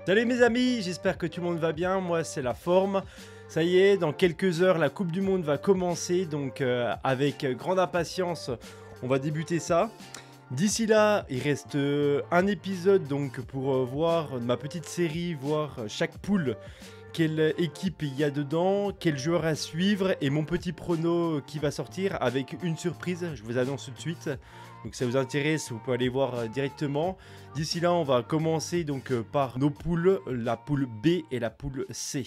Salut mes amis, j'espère que tout le monde va bien, moi c'est la forme. Ça y est, dans quelques heures la Coupe du Monde va commencer, donc avec grande impatience on va débuter ça. D'ici là, il reste un épisode donc pour voir ma petite série, voir chaque poule, quelle équipe il y a dedans, quel joueur à suivre et mon petit prono qui va sortir avec une surprise, je vous annonce tout de suite. Donc si ça vous intéresse, vous pouvez aller voir directement. D'ici là, on va commencer donc par nos poules, la poule B et la poule C.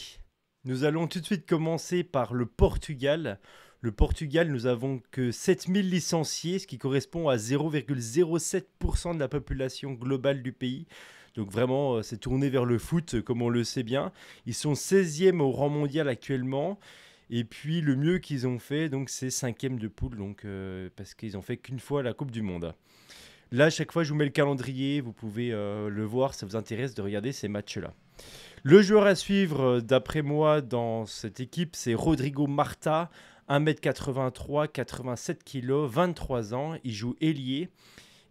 Nous allons tout de suite commencer par le Portugal. Le Portugal, nous avons que 7000 licenciés, ce qui correspond à 0,07% de la population globale du pays. Donc vraiment, c'est tourné vers le foot, comme on le sait bien. Ils sont 16e au rang mondial actuellement. Et puis le mieux qu'ils ont fait, donc c'est 5e de poule, donc, parce qu'ils ont fait qu'une fois la Coupe du Monde. Là, à chaque fois, je vous mets le calendrier, vous pouvez le voir, ça vous intéresse de regarder ces matchs-là. Le joueur à suivre, d'après moi, dans cette équipe, c'est Rodrigo Marta, 1m83, 87 kg, 23 ans, il joue ailier.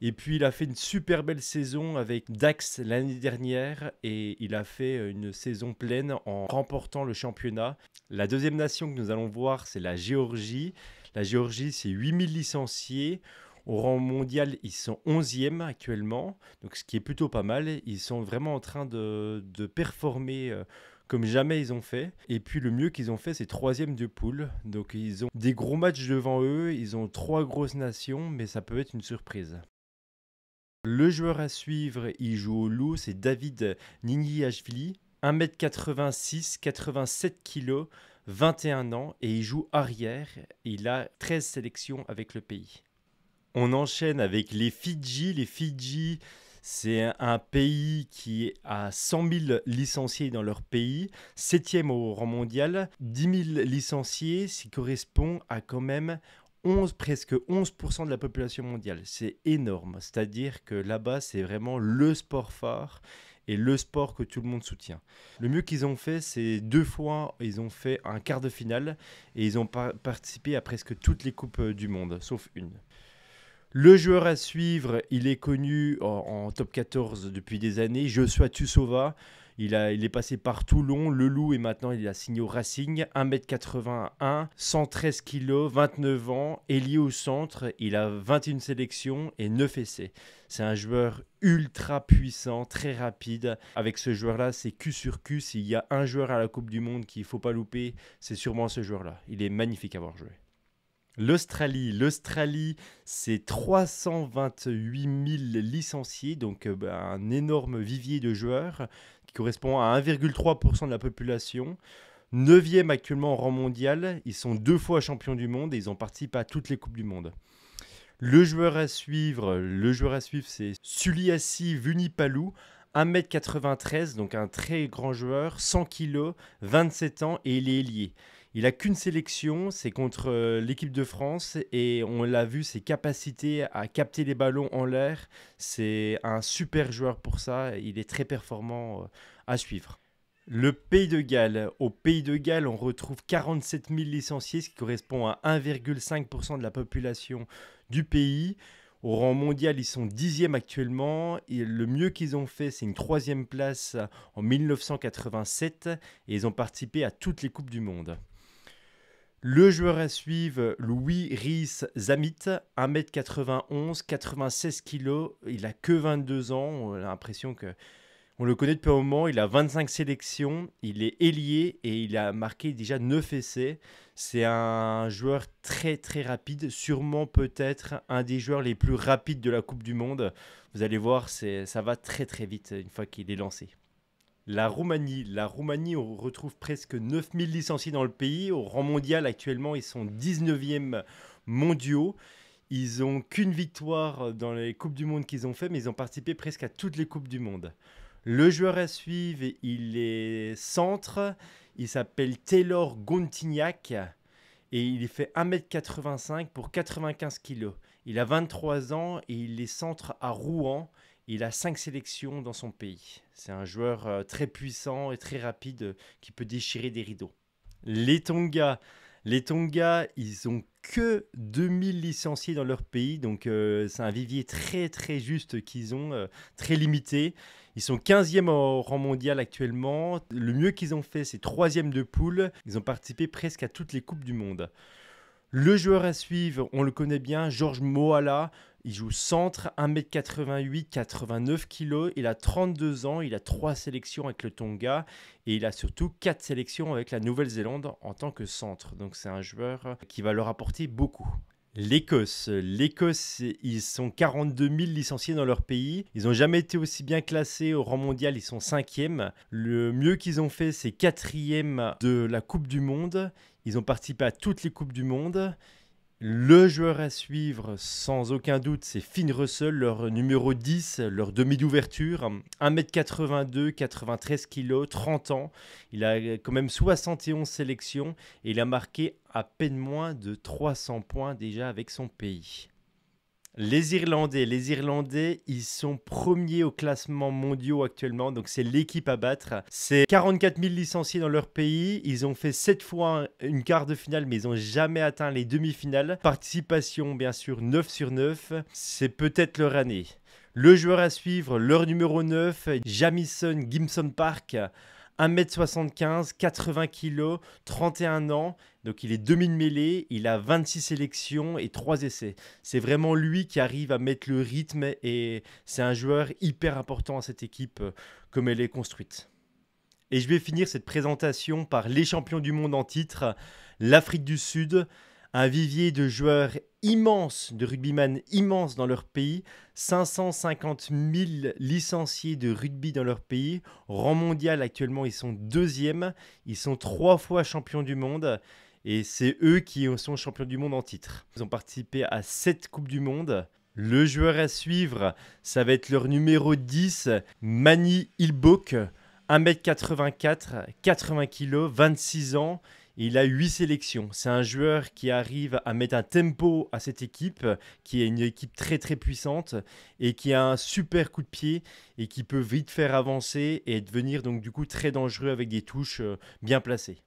Et puis il a fait une super belle saison avec Dax l'année dernière et il a fait une saison pleine en remportant le championnat. La deuxième nation que nous allons voir, c'est la Géorgie. La Géorgie, c'est 8000 licenciés. Au rang mondial, ils sont 11e actuellement, donc ce qui est plutôt pas mal. Ils sont vraiment en train de performer comme jamais ils ont fait. Et puis le mieux qu'ils ont fait, c'est 3e de poule. Donc ils ont des gros matchs devant eux, ils ont 3 grosses nations, mais ça peut être une surprise. Le joueur à suivre, il joue au loup, c'est David Niniashvili, 1m86, 87 kg, 21 ans et il joue arrière. Il a 13 sélections avec le pays. On enchaîne avec les Fidji. Les Fidji, c'est un pays qui a 100 000 licenciés dans leur pays, 7e au rang mondial, 10 000 licenciés, ce qui correspond à quand même presque 11% de la population mondiale. C'est énorme, c'est-à-dire que là-bas, c'est vraiment le sport phare et le sport que tout le monde soutient. Le mieux qu'ils ont fait, c'est 2 fois, ils ont fait un quart de finale et ils ont participé à presque toutes les coupes du monde, sauf une. Le joueur à suivre, il est connu en top 14 depuis des années, Joshua Tussova. Il est passé par Toulon, le Loup et maintenant il a signé au Racing. 1m81, 113 kg, 29 ans, ailier au centre. Il a 21 sélections et 9 essais. C'est un joueur ultra puissant, très rapide. Avec ce joueur-là, c'est Q sur Q. S'il y a un joueur à la Coupe du Monde qu'il ne faut pas louper, c'est sûrement ce joueur-là. Il est magnifique à voir jouer. L'Australie, c'est 328 000 licenciés, donc un énorme vivier de joueurs qui correspond à 1,3% de la population. 9e actuellement en rang mondial, ils sont 2 fois champions du monde et ils ont participé à toutes les Coupes du Monde. Le joueur à suivre, c'est Suliasi Vunipalu, 1m93, donc un très grand joueur, 100 kg, 27 ans et il est ailier. Il n'a qu'une sélection, c'est contre l'équipe de France et on l'a vu, ses capacités à capter les ballons en l'air, c'est un super joueur pour ça, il est très performant à suivre. Le Pays de Galles. Au Pays de Galles, on retrouve 47 000 licenciés, ce qui correspond à 1,5% de la population du pays. Au rang mondial, ils sont 10e actuellement. Et le mieux qu'ils ont fait, c'est une 3e place en 1987. Et ils ont participé à toutes les Coupes du Monde. Le joueur à suivre, Louis Rhys Zamit, 1m91, 96 kg. Il a que 22 ans. On a l'impression que... On le connaît depuis un moment, il a 25 sélections, il est ailier et il a marqué déjà 9 essais. C'est un joueur très très rapide, sûrement peut-être un des joueurs les plus rapides de la Coupe du Monde. Vous allez voir, ça va très très vite une fois qu'il est lancé. La Roumanie, on retrouve presque 9000 licenciés dans le pays. Au rang mondial, actuellement, ils sont 19e mondiaux. Ils n'ont qu'une victoire dans les Coupes du Monde qu'ils ont fait, mais ils ont participé presque à toutes les Coupes du Monde. Le joueur à suivre, il est centre, il s'appelle Taylor Gontignac et il fait 1m85 pour 95 kg. Il a 23 ans et il est centre à Rouen. Il a 5 sélections dans son pays. C'est un joueur très puissant et très rapide qui peut déchirer des rideaux. Les Tonga. Les Tonga, ils ont que 2000 licenciés dans leur pays, donc c'est un vivier très très juste qu'ils ont, très limité. Ils sont 15e au rang mondial actuellement. Le mieux qu'ils ont fait, c'est 3e de poule. Ils ont participé presque à toutes les Coupes du Monde. Le joueur à suivre, on le connaît bien, Georges Moala. Il joue centre, 1m88, 89 kg. Il a 32 ans, il a 3 sélections avec le Tonga et il a surtout 4 sélections avec la Nouvelle-Zélande en tant que centre. Donc c'est un joueur qui va leur apporter beaucoup. L'Écosse, ils sont 42 000 licenciés dans leur pays. Ils n'ont jamais été aussi bien classés au rang mondial, ils sont 5e. Le mieux qu'ils ont fait, c'est 4e de la Coupe du Monde. Ils ont participé à toutes les Coupes du Monde. Le joueur à suivre, sans aucun doute, c'est Finn Russell, leur numéro 10, leur demi d'ouverture. 1m82, 93 kg, 30 ans. Il a quand même 71 sélections et il a marqué à peine moins de 300 points déjà avec son pays. Les Irlandais, ils sont premiers au classement mondial actuellement, donc c'est l'équipe à battre. C'est 44 000 licenciés dans leur pays, ils ont fait 7 fois une quart de finale, mais ils n'ont jamais atteint les demi-finales. Participation, bien sûr, 9 sur 9, c'est peut-être leur année. Le joueur à suivre, leur numéro 9, Jamison Gibson Park. 1m75, 80 kg, 31 ans, donc il est demi-mêlée, il a 26 sélections et 3 essais. C'est vraiment lui qui arrive à mettre le rythme et c'est un joueur hyper important à cette équipe comme elle est construite. Et je vais finir cette présentation par les champions du monde en titre, l'Afrique du Sud. Un vivier de joueurs immenses, de rugbyman immenses dans leur pays, 550 000 licenciés de rugby dans leur pays. Rang mondial, actuellement, ils sont 2e. Ils sont 3 fois champions du monde et c'est eux qui sont champions du monde en titre. Ils ont participé à 7 Coupes du Monde. Le joueur à suivre, ça va être leur numéro 10, Mani Ilbok, 1m84, 80 kg, 26 ans. Il a 8 sélections. C'est un joueur qui arrive à mettre un tempo à cette équipe, qui est une équipe très très puissante et qui a un super coup de pied et qui peut vite faire avancer et devenir donc du coup très dangereux avec des touches bien placées.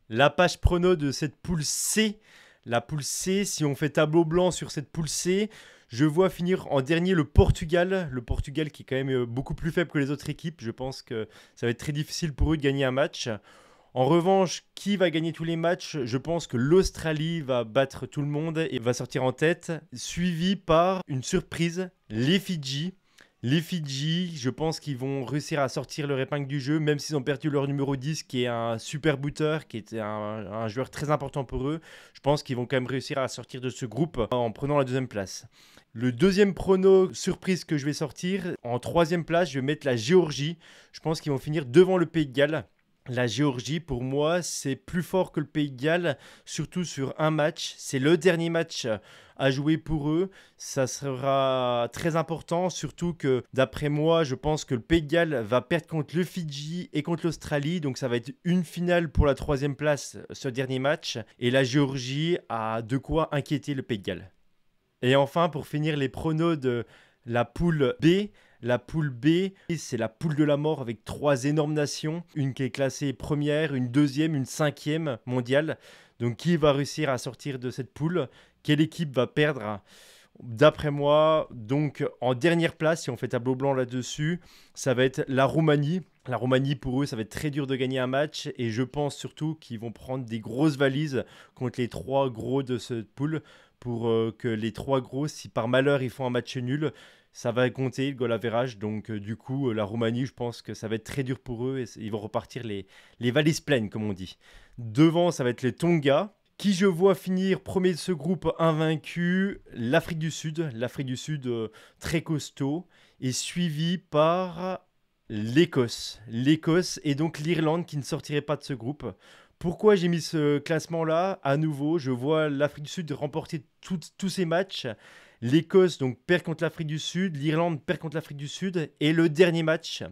La page prono de cette poule C. La poule C, si on fait tableau blanc sur cette poule C, je vois finir en dernier le Portugal. Le Portugal qui est quand même beaucoup plus faible que les autres équipes. Je pense que ça va être très difficile pour eux de gagner un match. En revanche, qui va gagner tous les matchs? Je pense que l'Australie va battre tout le monde et va sortir en tête, suivi par une surprise, les Fidji. Les Fidji, je pense qu'ils vont réussir à sortir leur épingle du jeu, même s'ils ont perdu leur numéro 10, qui est un super booter, qui était un joueur très important pour eux. Je pense qu'ils vont quand même réussir à sortir de ce groupe en prenant la 2e place. Le deuxième prono surprise que je vais sortir, en 3e place, je vais mettre la Géorgie. Je pense qu'ils vont finir devant le Pays de Galles. La Géorgie, pour moi, c'est plus fort que le Pays de Galles, surtout sur un match. C'est le dernier match à jouer pour eux. Ça sera très important, surtout que, d'après moi, je pense que le Pays de Galles va perdre contre le Fidji et contre l'Australie. Donc, ça va être une finale pour la 3e place, ce dernier match. Et la Géorgie a de quoi inquiéter le Pays de Galles. Et enfin, pour finir les pronos de la poule B. La poule B, c'est la poule de la mort avec 3 énormes nations. Une qui est classée première, une 2e, une 5e mondiale. Donc qui va réussir à sortir de cette poule? Quelle équipe va perdre? D'après moi, donc en dernière place, si on fait tableau blanc là-dessus, ça va être la Roumanie. La Roumanie, pour eux, ça va être très dur de gagner un match. Et je pense surtout qu'ils vont prendre des grosses valises contre les 3 gros de cette poule. Pour que les 3 gros, si par malheur ils font un match nul, ça va compter le goal average. Donc du coup, la Roumanie, je pense que ça va être très dur pour eux. Et ils vont repartir les valises pleines, comme on dit. Devant, ça va être les Tonga. Qui je vois finir premier de ce groupe invaincu, l'Afrique du Sud. L'Afrique du Sud très costaud. Et suivi par l'Écosse. L'Écosse et donc l'Irlande qui ne sortirait pas de ce groupe. Pourquoi j'ai mis ce classement-là? À nouveau, je vois l'Afrique du Sud remporter tous ses matchs. L'Écosse donc perd contre l'Afrique du Sud, l'Irlande perd contre l'Afrique du Sud. Et le dernier match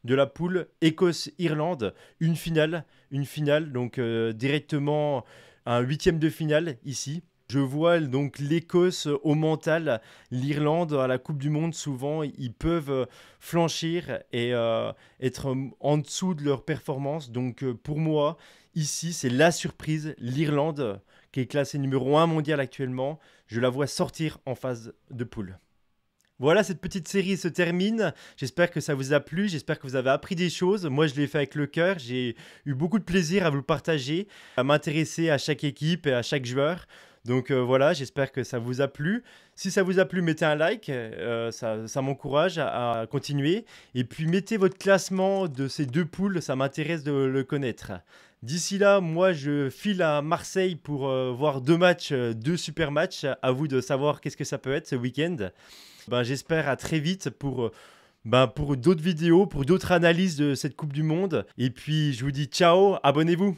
de la poule, Écosse-Irlande, une finale. Donc directement un 8e de finale ici. Je vois donc l'Écosse au mental, l'Irlande à la Coupe du Monde, souvent ils peuvent flanchir et être en dessous de leur performance. Donc pour moi, ici c'est la surprise, l'Irlande qui est classée numéro 1 mondial actuellement. Je la vois sortir en phase de poule. Voilà, cette petite série se termine. J'espère que ça vous a plu, j'espère que vous avez appris des choses. Moi, je l'ai fait avec le cœur. J'ai eu beaucoup de plaisir à vous le partager, à m'intéresser à chaque équipe et à chaque joueur. Donc voilà, j'espère que ça vous a plu. Si ça vous a plu, mettez un like, ça m'encourage à continuer. Et puis mettez votre classement de ces deux poules, ça m'intéresse de le connaître. D'ici là, moi je file à Marseille pour voir deux matchs, deux super matchs. À vous de savoir qu'est-ce que ça peut être ce week-end. Ben, j'espère à très vite pour d'autres vidéos, pour d'autres analyses de cette Coupe du Monde. Et puis je vous dis ciao, abonnez-vous.